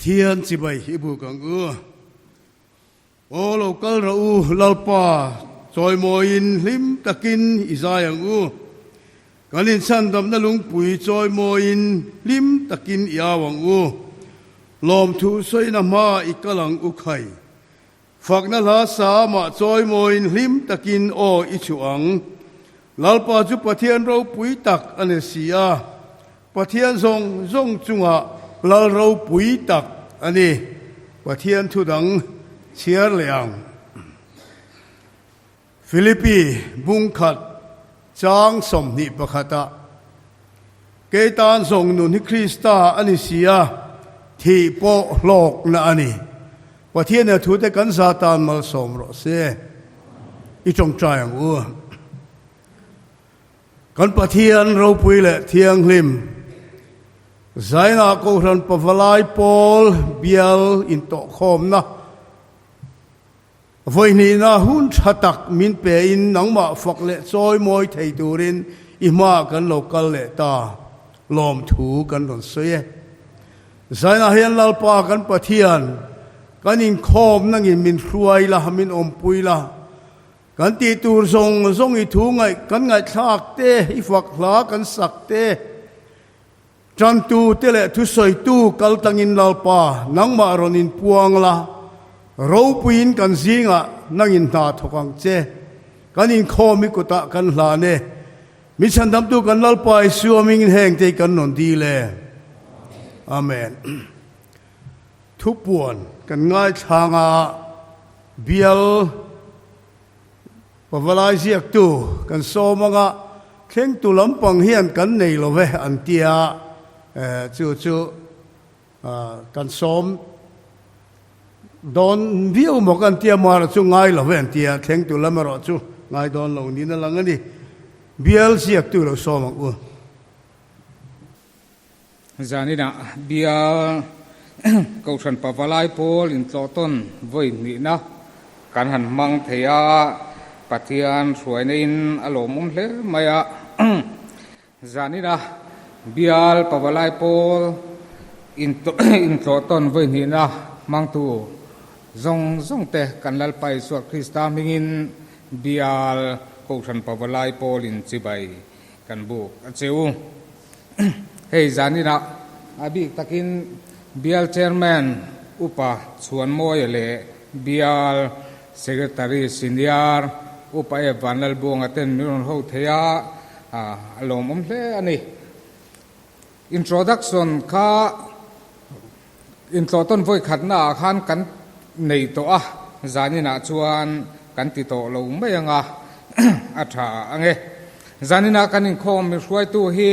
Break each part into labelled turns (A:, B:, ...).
A: Thiên chỉ bày hibu càng ưa, ô lâu cỡ rau lalpa trôi moin lim takin Isaiah ưa, cái nên san đầm na lung bụi trôi moin lim takin Yawang ưa, lom thu soi na ma ikalang ukhay, phật na la sa ma trôi moin lim takin o ichuang, lalpa chu pathian rau bụi tak anesia, pathian zong chunga lal rau bụi tak ani pathian thu dang chiar leang Philippi bung khat chang som ni pakhata ke tan song nun hi Krista ani sia thi po lok na ani pathian na thu te kan satan mal som ro se I trong trai ang u kan pathian rau pui le thiang lim Zaina ko ran pavalai Paul bial in to khom na voi ni na hun thatak min pe in nangma phok le choi moi thei turin ima kan local le ta lom thu kan ron soye Zaina hian lalpa kan pathian kan in khom nangin min hruai la min om pui la kan ti tur zong I thu ngai kan ngai thak te I phak hla kan sak te Chan tu tele tu soi tu kal tangin lalpa nang ma ronin puang la ro puin kan zinga nangin na thokang che kanin khomi kuta kan hla ne mi chandam tu kan lalpa suaming heng te kan non di le amen thu puan kan ngai thanga bial pavalai ziak tu kan so manga theng tu lampang hian kan nei lo ve an tia chu kan som don view mo kan tia mar chu ngai lo ven tia theng tu lamaro chu ngai don lo ni na lang ani bial siak tu lo som u
B: zani na bial ko than pavalai Paul in tloton voi ni na kan han mang theya pathian suai in alomum hler maya zani na bial pavalai Paul in tloton voi ni na mang tu zong te kan lal pai suak Krista mingin bial ko than pavalai Paul in chibai kan bu acheu hei zani na abi takin bial chairman upa chuan moi le bial secretary senior upa e vanal buang aten miron ho theya alom hle ani introduction kha intloton voi khatna khan kan nei to a zani na chuan kan ti to lo mai anga atha ange zani na kan in khom mi hruai tu hi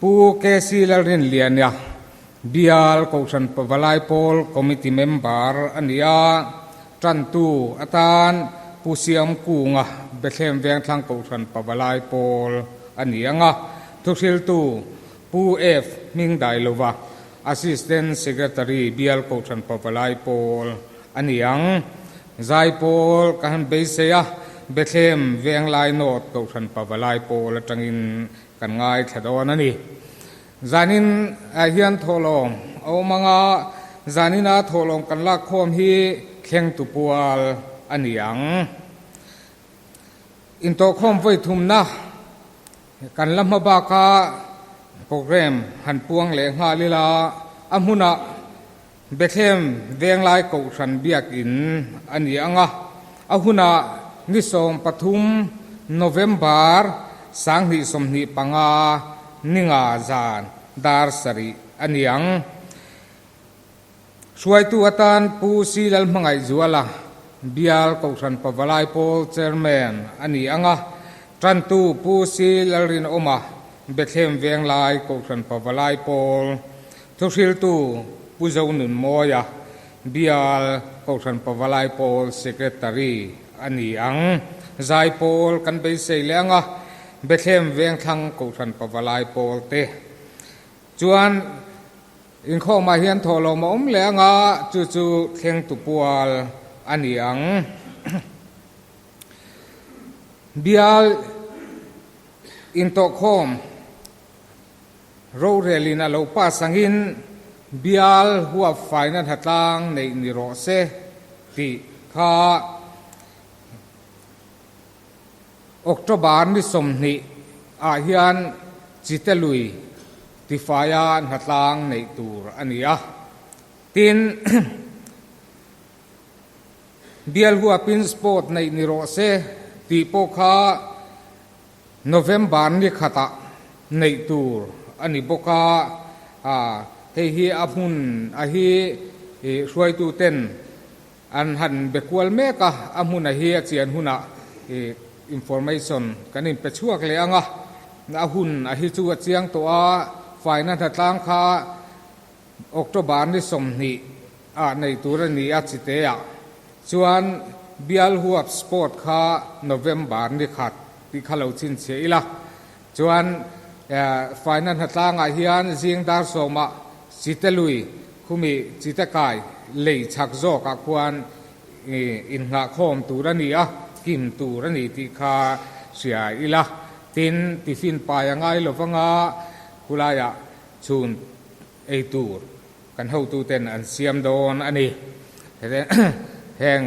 B: pu ke silarin liania bial ko san pavalai Paul committee member ania tran tu atan pusiam kunga bethlem veng thlang ko san pavalai Paul anianga thusil tu pu f ming dai lova assistant secretary bial ko san pavalai Paul aniang zai Paul kan beiseya bethlem veng lai not ko san pavalai Paul atangin kan ngai thadon ani zanin hian tholom au manga zanina tholom kan la khom hi khleng tu pual aniang in to khom voi thumna kan lamma ba ka program han puang le nga lila amhuna bethlem veng lai ko san biak in anianga ahuna nisom pathum November sang hi som hi panga ninga zan dar sari aniang suai tu atan pu si lal mangai zuala bial ko than pawalai pol chairman ani anga tran tu pu si lal rin oma bethlem veng lai ko than pawalai pol thusil tu pu zo nun moya bial ko than pawalai pol secretary ani ang zai pol kan be sei lenga bethlem veng thang ko than pawalai pol te chuan in kho ma hian tholo ma lenga chu chu thleng tu pual ani ang bial in to khom ro relina lo pa sangin bial huwa fainan hatlang nei ni ro se ti kha October ni somni a hian chitelui ti fayan hatlang nei tur ania tin bial huwa pin sport nei ni ro se ti po kha November ni khata nei tur ani boka hei hi apun a hi suai tu ten an han bekwal meka amun a hi chian huna information kanin pechuak le anga na hun a hi chu chiang to a faina thatlang kha October ni somni a nei tur ani a chite ya chuan bial huap sport kha November ni khat ti khalo chin che ila chuan finance hatlang a hian jing dar soma chitelui khumi chitakai lei chak zo ka kwan in nga khom turani a kim turani ti kha sia ila tin tifin pa yangai lovanga kulaya chun ei tur kan ho tu ten an siam don ani heng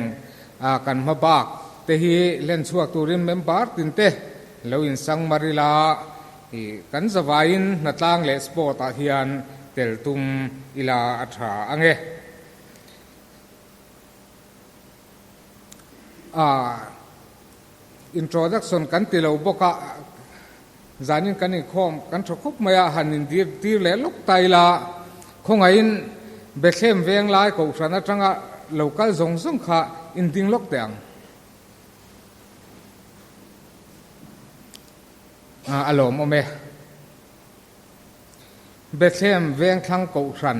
B: kan mabak te hi len chuak turin member tin te lo in sang marila kan zawain natlang le sport a hian tel tum ila atha ange introduction kan tilo boka zanin kanin khom kan thokop maya hanin dir le lok taila khongain bethlem veng lai ko sana tanga local zong zong kha in ding lok tang alom ome bethlem veng thang ko san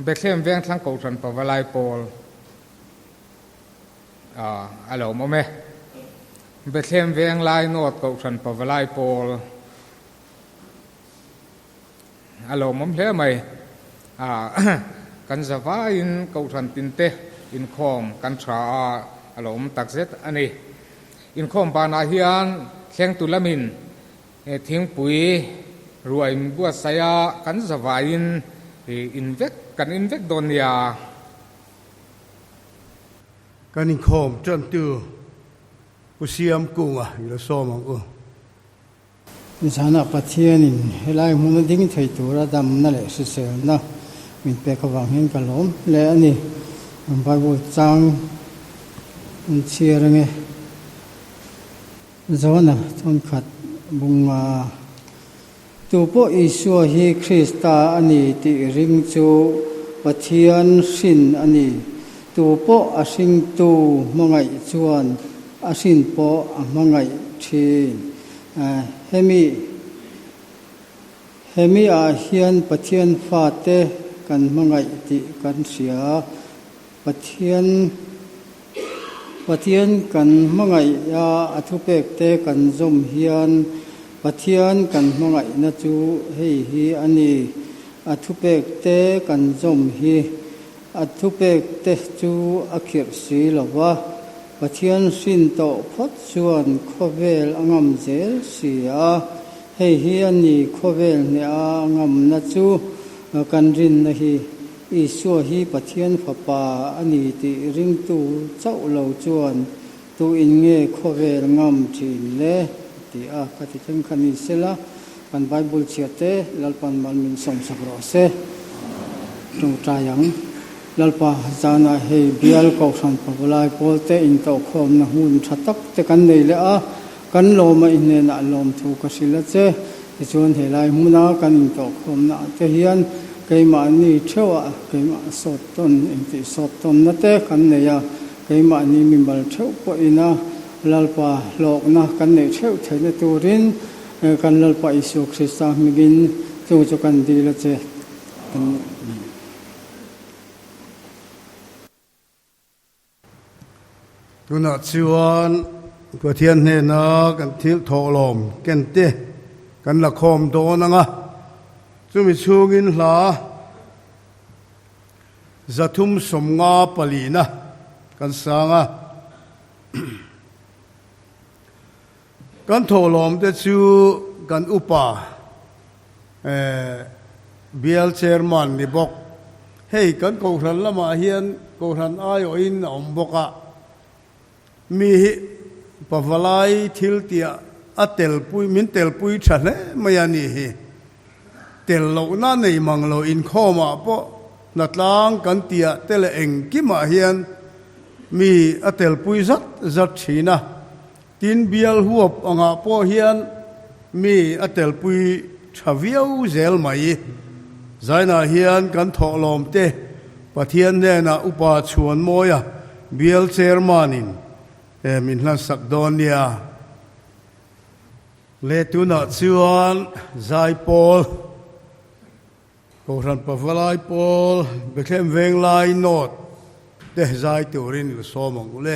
B: bethlem veng thang ko san pawalai pol alom ome bethlem veng lai not ko san pawalai pol alom om hle mai kan zawa in ko san tin te in khom kan tha alom takzet ani in khom ba na hian thleng tu lamin thing pui ruai bua saya kan zawa in invek kan invek don ya
A: kan in khom chan tu ku siam kunga ilo somang ko
C: insana pathianin helai mun ding thei tura dam na le se se na min pe ka wang hen kalom le ani Bible chang chiarnge zona thon khat bunga tu po isu hi Krista ani ti ring chu pathian sin ani tu po asing tu mangai chuan asin po mangai thin hemi a hian pathian fa te kan mangai ti kan sia pathian kan mangai ya athupek te kan zom hian pathian kan mangai na chu hei hi ani athupek te kan zom hi athupek te chu akhir si lawa pathian sin to phot chuan khovel angam zel sia hei hi ani khovel ne angam na chu kan rin na hi isu hi pathian phapa ani ti ring tu chau lo chuan tu in nge khovel ngam thin le ti a ka ti chen khani sela kan bible chiate lalpan malmin som sakro se tu tayang lalpa zana hei bial ko san pawalai polte in to khom na hun thatak te kan nei le a กันลมอินเนน่ะลมถูกกสิละเจจวนเหลัยมุนากันตกคมน่ะเทียนเกยมานี่เชื่อว่าเกยมาสดต้นอินติสดต้นนั่นเตกันเนี่ยเกยมานี่มีบัลเชื่อปอินะลลปะโลกนะกันเนี่ยเชื่อเทนตูรินกันลลปะอิสุกสิสามิกินจูจกันดีละเจ
A: ตุนัดชวนก็เทียนเนนะกันทิลโทลมกันเตกันละคมโตนังอ่ะจุมิชูกินหลาจะทุ่มสมงาปลีนะกันสางอ่ะกันโทลมจะชูกันอุปาเบียลเชอร์มันนี่บอกเฮ้ยกันกูทันละมาเฮียนกูทันอายอินอมบอกอ่ะมีปะฟลายทิลเตียอัตเตลปุยมินเตลปุยฉันเลยไม่ยันนี่เตลโลน่าในมังโลอินข้อมาปะนัดล้างกันเตียเตลเองกิมาเฮียนมีอัตเตลปุยจัดชีนะทินเบียลหัวอ่างปะเฮียนมีอัตเตลปุยชาวิวเซลไม่ใจน่าเฮียนกันทอลมเตปะเทียนเนี่ยนะอุปาชวนโมยเบียลเชอร์มานินมินลันสักดอนเนียเลตุนัดชวนใจปอลกูรันปะฟลายปอลเบคเข้มเวงไลน์โนดเดใจตัวรินลุโซมังกุเล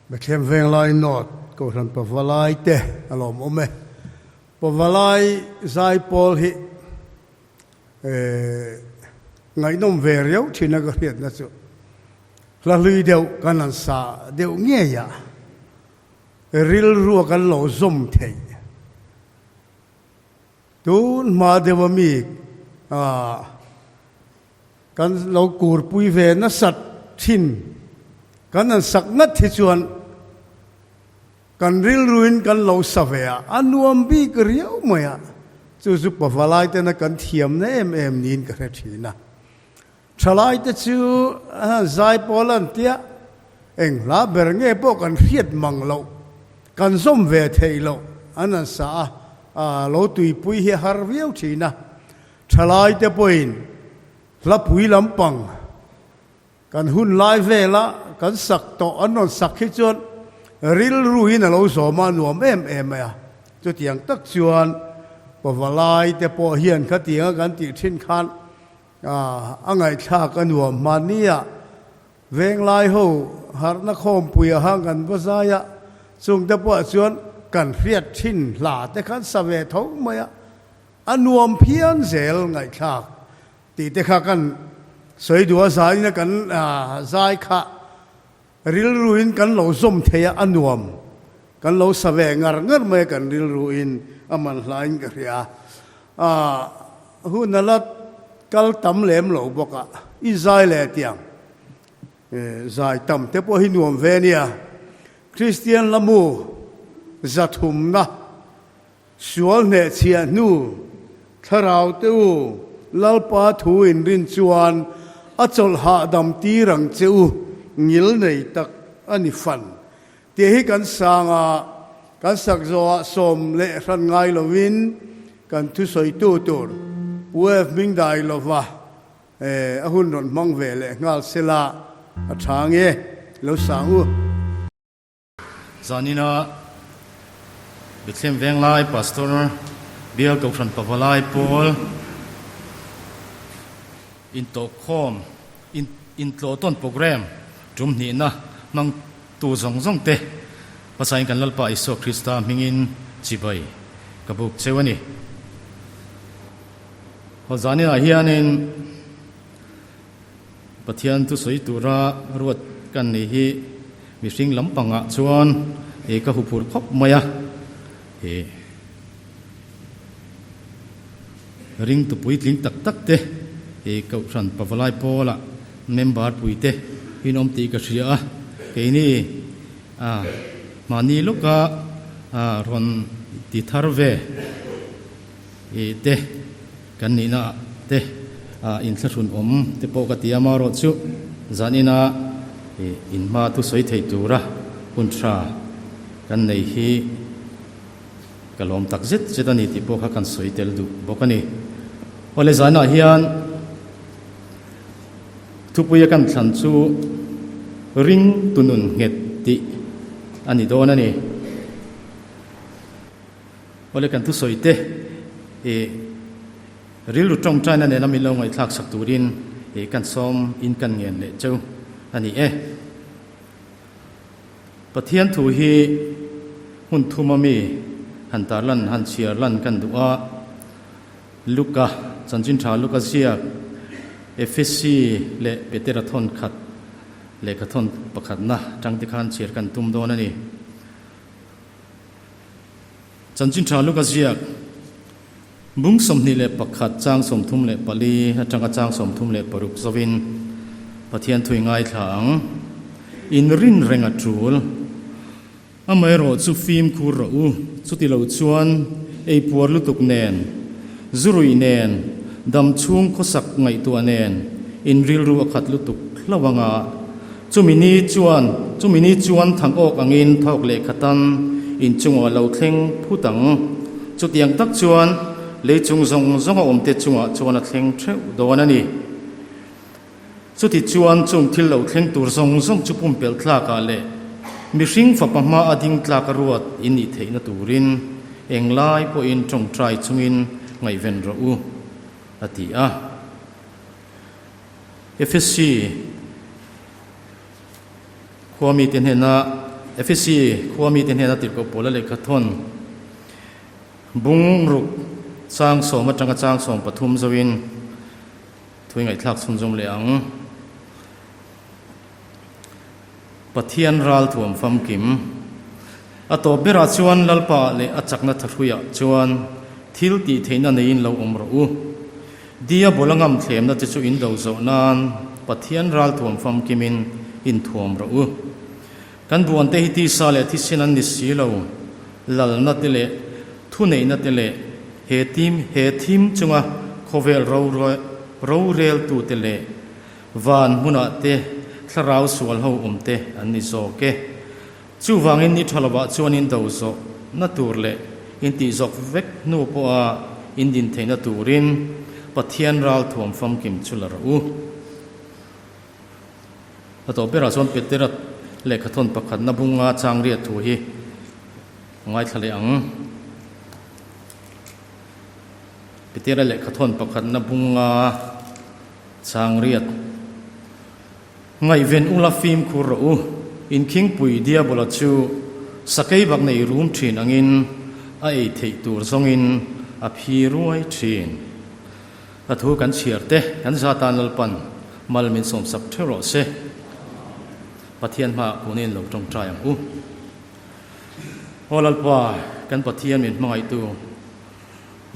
A: mà thêm ven lại nốt câu thần bậc lại te alom ome bậc lại giải Paul hi ngày nôm về réo thì nó có hiện là chỗ là lùi đều cái năng sa đều nghe ya ril ruột cái lỗ zoom thế tu mà đều mi cái lỗ cùr bùi về nó sạch thìn cái năng sắc ngất thì chuan cái ril ruin cái lỗ sa về anuam bi cái réo mày chú giúp bà lại tên là cái thiểm này em nhìn cái gì na trả lại thì chú giải Paul anh tia anh lá bèn nghe bộ cái hiết mang lâu cái zoom về thầy lâu anh sa lâu tùy bùi hi har viêu chỉ na trả lại thì point là bùi lắm bằng cái hun lại về là cái sắc to anh nói sắc khi chuan ril ruin là lâu rồi mà nuông em chú tiếng tắc chuan bà lại thì bỏ hiền cái tiếng cái tiếng trên khăn anh ấy cha cái nuông mà nia ven lại hồ har nó không bùi hàng cái bữa nay chúng ta bỏ chuan cần phiết trên là để khăn sa về thấu mà anh nuông phiền dễ ngày cha thì để khăn cái sợi đũa dài nó cái dài khá ril ruin cái lỗ zoom thế anh nuông cái lỗ sa về ngar mà cái ril ruin aman lain kerja, hunala kal tam lem lo boka, Israel etiang, zai tam tepo hinuam venia, Christian lamu, zathum na, sual ne chia nu, tharau teu, lalpa thu in rin chuan, achol ha dam tirang cheu, ngil nei tak anifan, tihi kan sanga. Kan sakzo som le ran ngai lovin kan thu soi tu tur wef ming dai lova ahun ron mang ve le ngal sela athange lo sangu
D: zanina bithlem veng lai pastor bial ko fran pawalai Paul in to khom in tlo ton program tum ni na mang tu zong zong te pasai kan lalpa iso Krista mingin chibai kabuk chewani hozani a hianin pathian tu soi tura ruat kan ni hi mi sing lampanga chuan e ka hupur khop maya e ring tu pui tling tak tak te e ka ran pawalai Paula member pui te hinom ti ka ria ke ni mani luka ron ti tharve e te kan ni na te in thlachun te po ka ti amaro chu zanina in ma tu soi thei tura kuntra kan nei hi kalom tak zet zetani ti po kha kan soi tel du bokani ole zana hian thupuya kan thlan chu ring tunun nget ti ani do na ni ole kan tu soite ril lu tong china ne nami lo ngai thak sak turin kan som in kan ngen le chau ani pathian thu hi hun thumami han tarlan han chiarlan kan du'a luka chanjin tha luka sia FSC le peterathon khat lekathon pakhat na tangti khan chiar kan tum don ani chanchin tha luka ziak bung somni le pakhat chang som thum le pali atanga chang som thum le paruk zovin pathian thui ngai thlang in rin renga trul amai ro chu film khu ro u chuti lo chuan ei puar lutuk nen zurui nen dam chung khosak ngai tu anen in ril ru akhat lutuk hlawanga chumini chuan thang ok angin thok le khatan in chunga lo thleng phutang chutiang tak chuan le chung zong zong om te chunga chuan a thleng theu don ani chuti chuan chung thil lo thleng tur zong zong chupum pel thla ka le mi hring fa pama ading tla ka ruat in ni theina turin englai po in tong trai chungin ngai ven ro u ati a FSC ขัวมีเตียนเห็นนะFSC ขัวมีเตียนเห็นนะติดกับโปลเลขทนบุ้งรุกสร้างสมมาจังกสร้างสมปฐุมสวินทุยไงทักสุนจงเหลียงปะเทียนรัลถ่วมฟัมกิมอตบเบราชวนลลปะเลอจักนัทรุยชวนทิลตีเทนันอินเราอมรูดียบลังอัมเทมนัทจูอินดาวโซนานปะเทียนรัลถ่วมฟัมกิมินอินถ่วมรูกันบวนเตหิติสาเลทิสินันนิสีเราลลนัตเลทุนเอนัตเลเฮทิมจุงะโคเวลเราเรลตูเตเลวานมุนาเตทราวสวลเฮาเตอันนี้โซเกจูวังอินนิทลบะจวนินดาวโซนัตูร์เลอินติจอกเวกนูปัวอินดินเทนัตูรินปะเทียนรัลถ่วมฟัมกิมชุลรูต่อไปเราส่วนเปิดเตระเลขทนประคันนบุงอาจางเรียถูฮีง่ายทะเลอังปิเตระเลขทนประคันนบุงอาจางเรียง่ายเวนอุลาฟิมคูรูอินคิงปุยเดียบลจูสกัยบักในรูมทีนอังอินไอเทตูร์ซงอินอภิรวยทีนอัฐุกันเชียร์เตกันซาตานลปันมัลมินสมสักเทโรเซปะเทียนมาผู้นี้หลงจงใจอย่างโอลลปากันปะเทียนมีมาไอตัว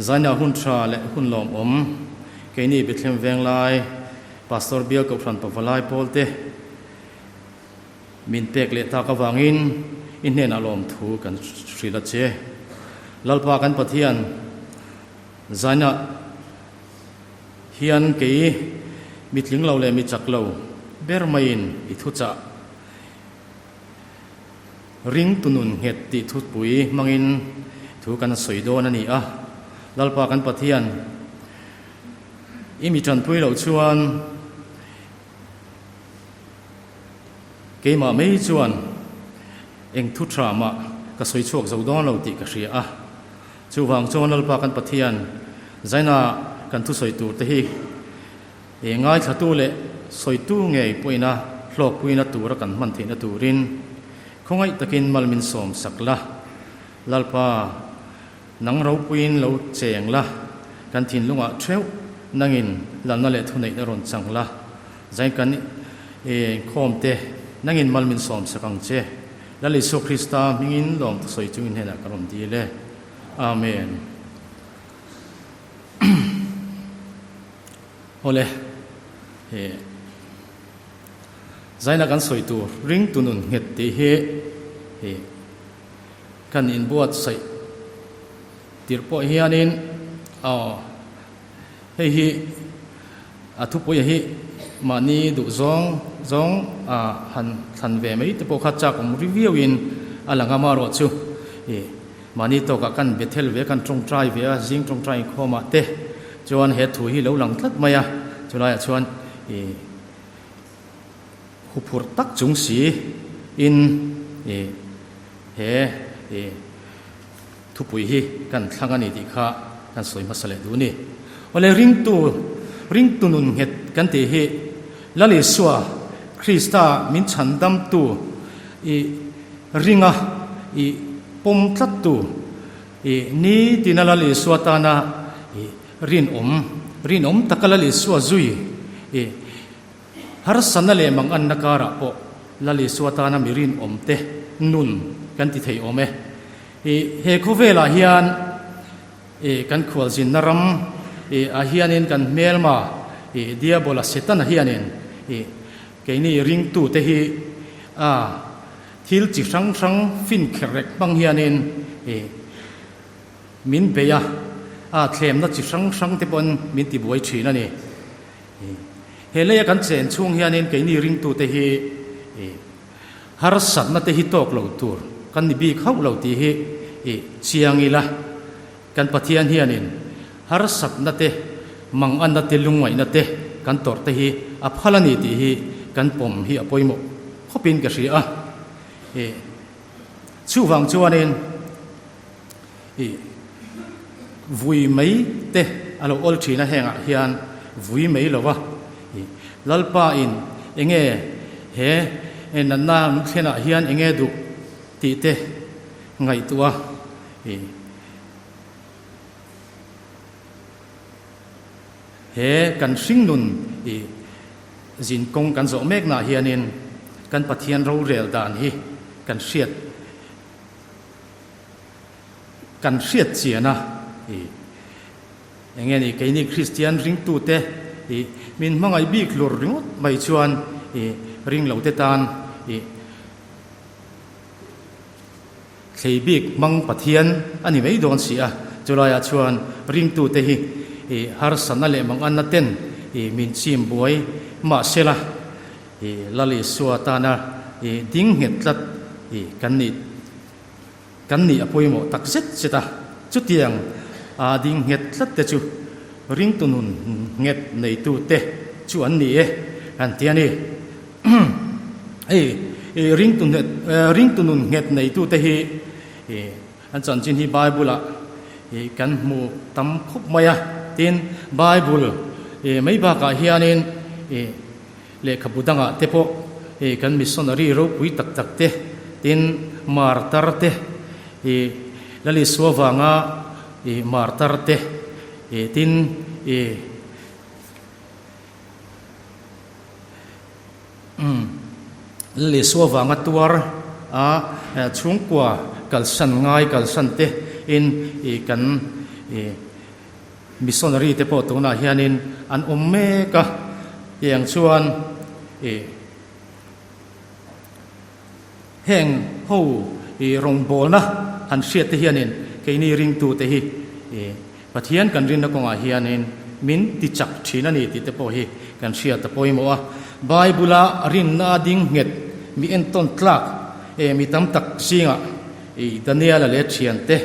D: ใจน่าหุ่นชาและหุ่นลมเกนี่เป็นเทมเวงไลพาสตอร์เบียกับฟันปะฟลายโพลเตมินเปกเลตากวังอินเนนอารมณ์ถูกันสรีละเจลลปากันปะเทียนใจน่าเฮียนเกยมิถึงเราเลยมิจักเราเบอร์มาอินอิทุจ่าริงตุนุนเหตุติทุปุยมังอินถูกันสวยโดนันนี่ลลปากันปะเทียนอิมิจันปุยเราชวนเกมาไม่ชวนเองทุตรามะก็สวยโชคเจ้าดอนเราติกระเสียชูวังชวนลลปากันปะเทียนใจน่ากันทุสวยตูเตหิง่ายขัดตูเละสวยตูเงยปุยนะหลอกปุยนะตูระกันมันเทนะตูรินคงไอ้ตะกินมัลมินสมสักละลลปานังเราปุยนเราเจียงละกันทินลุงอ่ะเช้านังอินลันนั่นแหละทุนในนรนจังละใจกันโคมเตนังอินมัลมินสมสักังเจแล้วลิสุคริสตามิงินลอมตุสวยจุงอินเฮนักรมดีเลยอาเมนโอเลใจนักกันสวยตัวริงตุนุนเหตุที่กันอินบวชใส่ตีร์ปอยเฮียนินเฮีอทุปอยเฮีมานีดุจงหันเวไม่ติปขัดจากผมรีวิวอินอะไรงามารอดชูมานีโตกันเบเทลเวกันตรงใจเวจิงตรงใจข้อมาเตจวนเหตุถูฮีเหลาหลังทัดมาจุลายชวนหุบตักจุงสีอินทุปุยฮีกันทางนี้ดีค่ะกันสวยมาสเลดูนี่วันเลยริงตุนุนเหตุกันเตะละเลสัวคริสตามินฉันดำตัวริงปมทัดตัวนี่ดินาละเลสัวตานารินอมตะกละเลสัวจุยฮาร์สันนั่นเลยมังอันนักการะโอละเลสัวตานามิรินอมเตนุนกันติเทยอมเฮคุเวลาเฮียนกันขวลจินนรำอาเฮียนินกันเมลมาเดียบลาเซตันเฮียนินเกนี่ริงตูเตฮีทิลจิสังฟินเคเรกบังเฮียนินมินเบียเทมนัดจิสังเตปนมินติบวยชีนั่นนี่เฮเลยกันเจนช่วงเฮียนินเกนี่ริงตูเตฮีฮาร์สันนัดเตฮีโตกเหล่าตูร์กันนิบีเข้าเหล่าตีฮีเชียงอีละกันปะเทียนเฮียนินฮาร์สับนัดเตมังอันนัดเตลุงไว้นัดเตกันตอร์เตฮีอภัลนีตีฮีกันปมฮีอปอยโมเขาเป็นกระเสียชูวังชวนเองวุยไม่เตอารมณ์อลชีนะแหงเฮียนวุยไม่หรอวะลลปาอินเองเฮ nan na thena hian enge du ti te ngai tua he kan hring nun zin kong kan zo mek na hianin kan pathian ro rel dan hi kan hriat chiana enge ni ke ni Christian ring tu te min mangai bik lur ringot mai chuan ring lo te tan bik mang pathian ani mei don sia chulaya chuan ring tu te hi har sanale mang an na ten min chim buai ma sela lali suatana ding hetlat kan ni apoimo takset seta chutiang ding hetlat te chu ring tunun nget nei tu te chu an ni an tiani ring tunun nget nei tu te hi an chan chin hi bible a kan mu tam khup maya tin bible mai ba ka hianin le khabudanga te po kan missionary ro pui tak tak te tin martar te lali suwanga martar te tin lali suwanga tuar chungkwa kalsan ngai kalsan te in kan missionary te po tuna hianin an omeka yang chuan heng ho rong bol na han hriat te hianin keini ring tu te hi pathian kan rin na konga hianin min ti chak thina ni ti te po hi kan hriat te poimo a bible rin na ding nget mi en ton tlak mi tam tak singa Daniel le thian te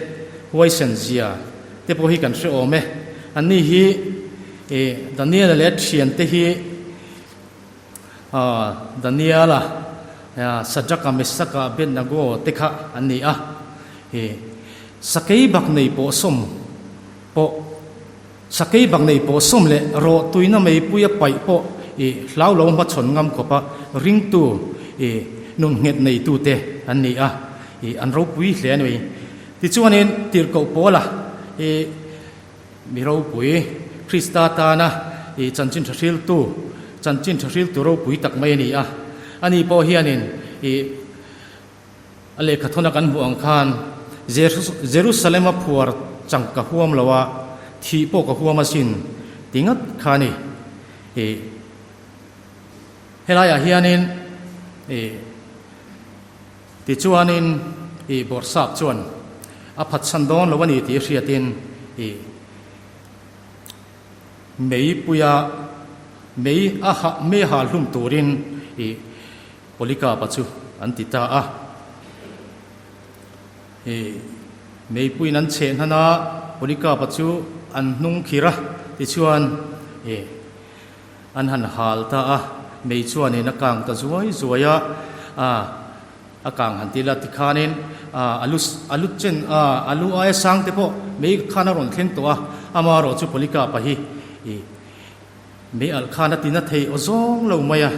D: huaisen zia te po hi kan hre ome ani hi Daniel le thian te hi Daniela Sajaka Mesaka Abednego tekha ani a sakei bak nei po som po sakei bak nei po som le ro tuina mei puya pai po hlau lo ma chon ngam ko pa ring tu nun nget nei tu te ani a an ro pui hle ani ti chuanin tir ko pola mi ro pui Krista ta na chanchin thil tu ro pui tak mai ni a ani po hianin ale khathona kan buang khan Jerusalem a phuar changka huam lawa thi po ka huam asin tingat khani helaya hianin ti chuanin borsak chuan a phat sandon lawani ti hriatin mei puya mei a ha me ha hlum turin polika pachu antita a mei pui nan chen hana polika pachu an nung khira ti chuan an han hal ta a mei chuan in akang ta zuaya akang han tila ti khanin alut chen alu ai sang te po mei khana ron thlen to a amaro chu polika pa hi mei al khana tina thei ozong lo maya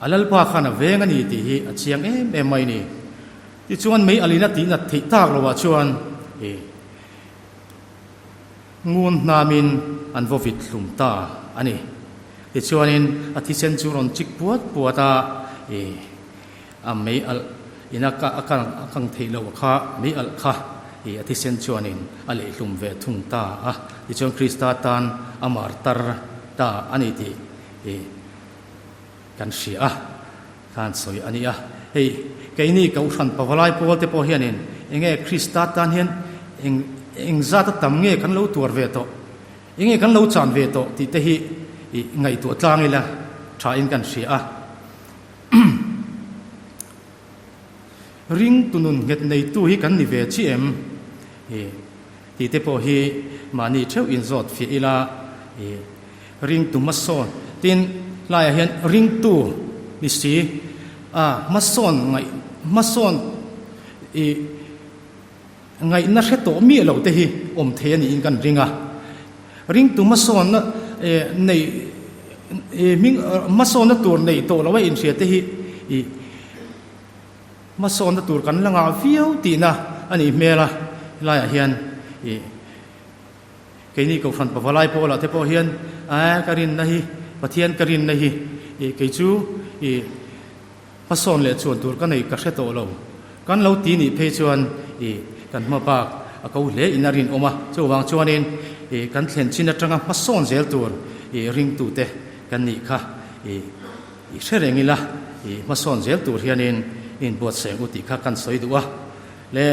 D: alal pa khana venga ni ti hi achiang em mai ni ti chuan mei alina ti na thei tak lo wa chuan ngun namin an vovit hlum ta ani ti chuanin athisen chu ron chik puata mei al inaka akang thei lo kha mei al kha athisen chuanin ale hlum ve thung ta ti chuan Krista tan amar tar ta ani ti kan sia kan soi ani hei keini kau than pawalai pol te po hianin enge Krista tan hian eng zata tam nge kan lo tur ve to enge kan lo chan ve to ti te hi ngai tu tlang ila tha in kan sia ring tunun nget nei tu hi kan ni ve chi em ti te po hi mani theu in zot fi ila ring tu mason tin lai hian ring tu ni si mason ngai na hreto mi lo te hi om the ni in kan ringa ring tu mason na nei มิงมาโซนตัวในโตแล้วว่าอินเสียเตหิมาโซนตัวกันละงาฟิวตีนะอันนี้เมล่ะลายเฮียนcái này câu phần bảo lại po là thế po hiền karin nahi pathian karin nahi cái chú pason le chuan tur kan nei ka hre to lo kan lo ti ni phe chuan kan ma bak akau le inarin oma chu wang chuan in kan thlen chin atanga pason zel tur ring tu te kan ni kha hre rengila pason zel tur hian in bot seng uti kha kan soi duwa le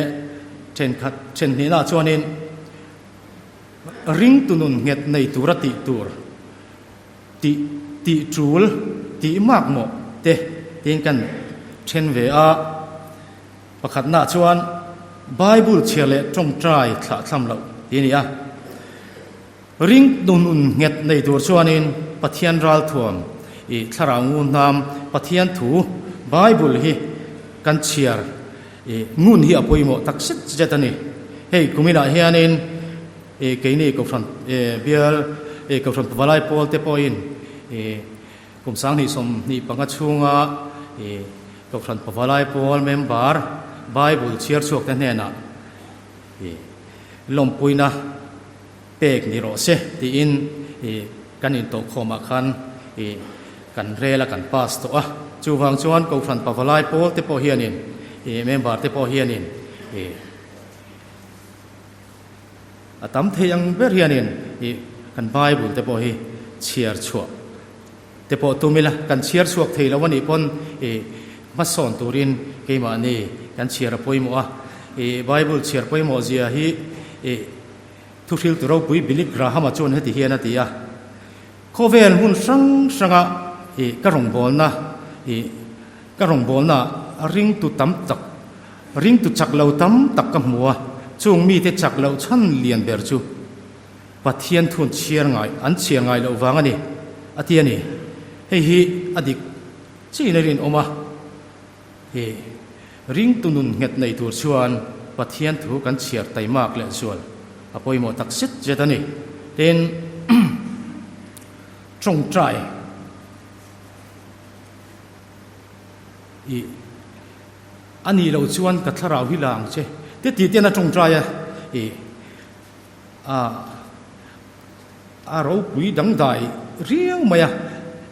D: chen ni na chuan in ring tunun nget nei tura ti tur ti chul ti mak mo te tin kan chen ve a pakhat na chuan bible chele trong trai thla thlam lo ti ni a ring tunun nget nei tur chuan in pathian ral thuam thlarang ngun nam pathian thu bible hi kan chiar ngun hi apoimo taksit jetani hei kumina hianin cái này câu phần bial câu phần valai pol te poin cùng sáng ni som ni pangat chunga câu phần valai pol member bible chiar chuak te nena lom puina pek ni ro se ti in kan in to khoma khan kan rela kan pass to a chu wang chuan câu phần valai pol te po hianin member te po hianin atam theyang ber hianin kan bible te po hi chiar chuak te po tumila kan chiar chuak thei lawani pon ma son turin keima ni kan chiar poimo a bible chiar poimo zia hi thuthil turo pui bilik grahama chon heti hiana tia khovel hun sanga karong bolna ring tu tam tak ring tu chak lo tam tak ka muwa chung mi te chak lo chan lian ber chu pathian thun chiar ngai an chiar ngai lo wang ani atiani hei hi adik chi nerin oma ring tunun nget nei tur chuan pathian thu kan chiar taimak le chuan apoi mo taksit jetani ten trong trai ani lo chuan ka tharau hi lang che te ti te na trong trai a ro pui dang dai riau maya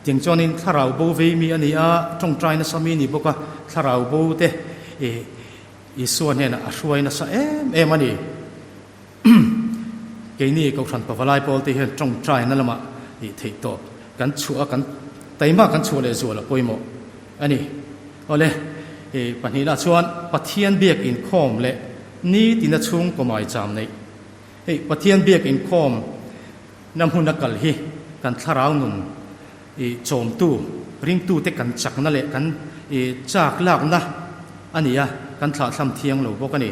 D: ting chonin tharau bo ve mi ani a trong trai na sami ni boka tharau bo te suan he na a hruai na sa em ani ke ni ko than pawalai pol te hen trong trai na lama thei to kan chua kan taima kan chu le zo la poimo ani ole panila chuan pathian biak in khom le ni tina chung ko mai cham nei pathian biak in khom nam hun nakal hi kan tharau nun chom tu ring tu te kan chak na le kan chak lak na ania kan thla thlam thiang lo bok ani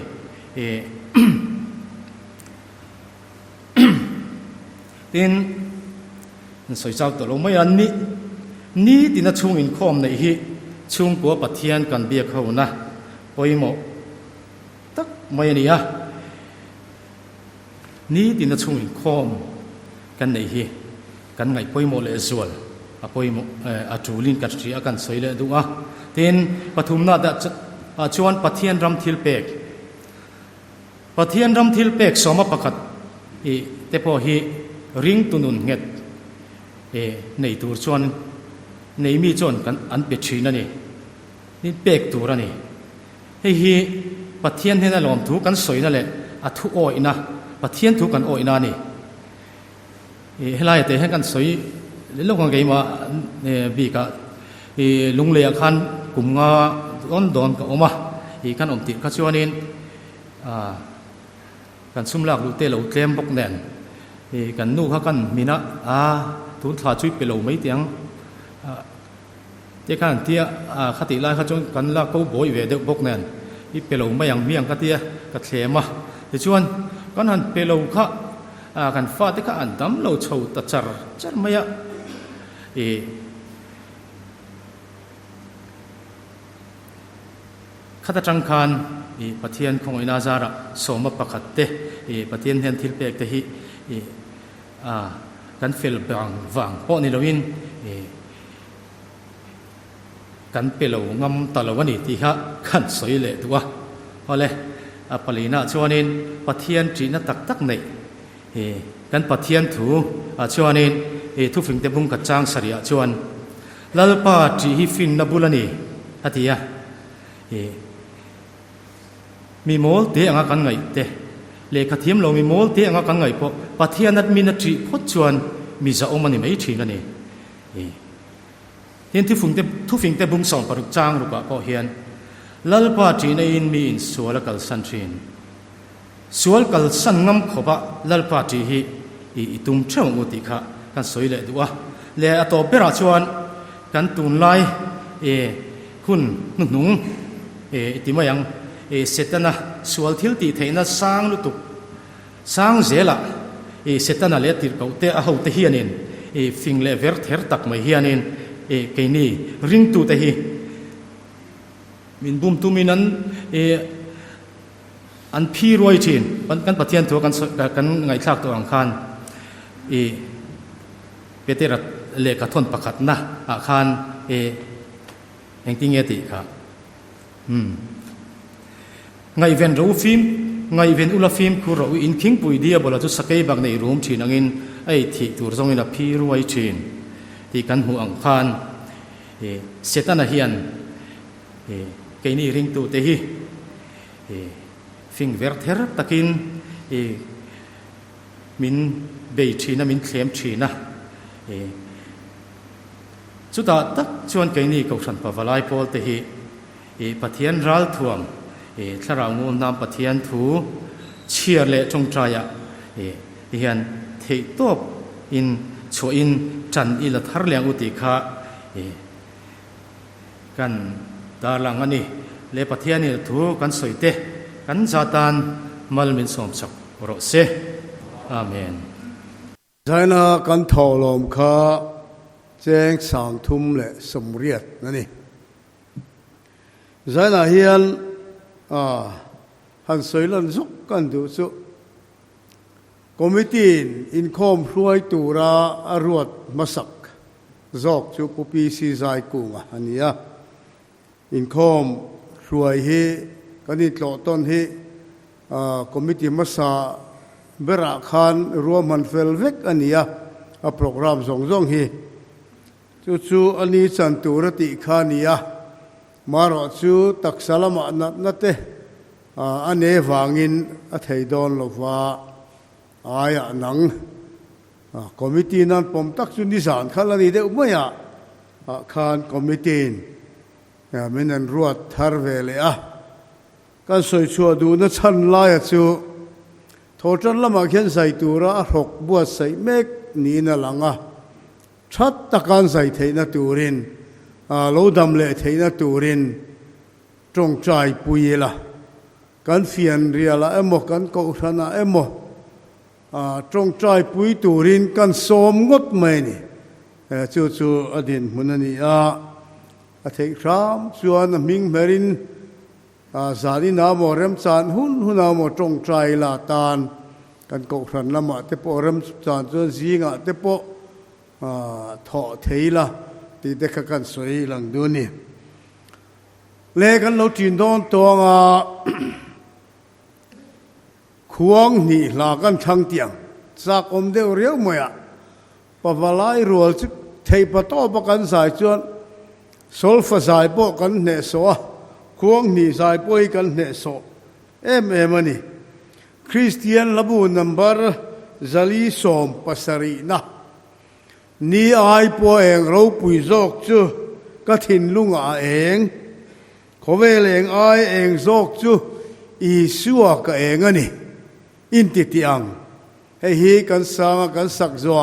D: tin soi chau to lo mai an ni tina chung in khom nei hi chung ko pathian kan biak ho na poimo tak mai ania ni tin na chung in khom kan nei hi kan ngai poimo le zual a poimo a tulin ka tri akan soile dunga tin pathumna da chuan pathian ram thil pek soma pakhat te po hi ring tunun nget nei tur chuan nei mi chon kan an pe thina ni ni pek tur ani hei hi pathian hena lom thu kan soina le a thu oina pathian thu kan oina ni helai te hen kan soi le lokang ge ma bi ka lungle khan kumnga don ka oma kan om ti ka chuanin kan sumlak lu te lo tlem bok nen kan nu kha kan mina tun thla chui pe lo mai tiang te kan tia khati lai kha chon kan la ko boi ve de bok nen i pe lo mai yang miang ka tia ka thlema te chuan kan han pe lo kha kan fa te ka an dam lo chho ta char maya khata tang khan pathian khong ina zara soma pakhat te pathian hen thil pek te hi kan fel bang wang po ni loin กันเปล่างำตลอดวันนี้ที่ฮะขันสวยเลยตัวเอาเลยปลีน่าชวนินปะเทียนจีนตักตักในกันปะเทียนถูชวนินทุฟิงเตบุงกัดจางสริยชวนแล้วป้าจีฮิฟินนับุลนีฮัตยามีโมลเตะงากันไงเตะเลขาทีมเรามีโมลเตะงากันไงพอปะเทียนนัดมีนัดจีพดชวนมีจะอมันนี่ไม่ถึงกันนี่เห็นทุฟิงเตบุงสองปรุกจางรูปะก็เห็นแล้วป้าจีในอินมีอินสวลกัลสันชินสวลกัลสันงำขบะแล้วป้าจีฮิตุ้มเช่าอุติขะกันสวยเลยดูว่าเลยอตอเปราชวนกันตุนไลหุ่นหนุ่งติมายังเสร็จนะสวลทิลตีเทนะสร้างลุตุสร้างเจละเสร็จนะเลติร์เขาเตะเอาเตฮียนินฟิงเลเวอร์เทอร์ตักไม่เฮียนินเกนี่ริงตูเตฮีมินบุมตุมินันอันพีรวยจีนกันปะเทียนตัวกันไงฉากตัวอังคารเปเตระเลกทนประคัดนะอาคารแห่งติงเอติครับไงเวนรูฟิมไงเวนอุลฟิมคือเราอินคิงปุยเดียบลาจุสเกย์บักในรูมจีนังอินไอที่ตัวจงอินพีรวยจีนที่กันหูอังคารเสตันเฮียนเกนี่ริงตูเตฮีฟิงเวร์เทอร์ตะกินมินเบย์ชีนะมินเคลมชีนะสุดท้ายตักชวนเกนี่ก็ฉันพาวลายพอลเตฮีปะเทียนรัลทวงถ้าเรางูนำปะเทียนถูเชียร์เละจงใจเฮียนเทตบอินช่วยอินจันอิละทาร์เลียงอุติขะกันดารังอันนี้เละปะเทียนนี่ถูกันสวยเตกันซาตานมัลมินสมศักรอเซอาเมน
A: ใช่นะกันทอลมค่ะแจ้งสางทุ่มและสมเรียดนั่นนี่ใช่นะเฮียนหันสวยลันสุกกันดูสุคอมมิตี้อินคอมรวยตูราอรวดมาสักจอกจูปุปีซีใจกุงอันนี้อินคอมรวยเฮกันนี่ต่อต้นเฮคอมมิตี้มาสาเบราคานรวมมันเฟลเวกอันนี้โปรแกรมส่งเฮจูอันนี้จันตุรติขานีมารอจูตักสลามนัดเตอันเนวางินอัฐยดอนลว่าอายะนังคอมมิตี้นั้นผมตักจุนิสานขันละนี้เดียวไม่ขานคอมมิตี้ไม่นันรวดทาร์เวลกันสวยชัวดูนัชันลายจูโทจันละมาเขียนใส่ตัวระหกบัวใส่เมกนี่นั่นหลังชัดตะการใส่เทนตูรินโลดำเละเทนตูรินจงใจปุยละกันเฟียนเรียละโมกันโกชนะโมจงใจปุยตูรินกันสมงดไม่นี่จู่อดินมุนันนี่เทครามชวนมิงเมรินสาลีนาโมเรมจานหุ่นนาโมจงใจลาตานกันโกชนะมาเตปเรมจานจนซีงเตปถอเทละที่เด็กกันสวยหลังดูนี่เล่กันเราจีนโดนตัวควงนี่ลากันทั้งเตียงจากอมเดียวเรียวมั้ยปะวลายรัวจิเทปโตปกันสายจวนโซลฟสายปกันเนโซควงนี่สายปอยกันเนโซมันนี่คริสเตียนระบุนัมเบอร์จลีสอมปัสรีนะนี่ไอ้พวกเองเราปุยจอกจูก็ทิ้งลุงเองขอเวลเองไอ้เองจอกจูอีสัวก็เองอันนี้อินติที่อังให้ฮีกันสร้างกันสักจัว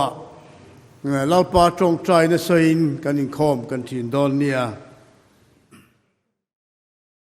A: เราปาจงใจนะสินกันอินคอมกันทิ้งดอนเนี่ย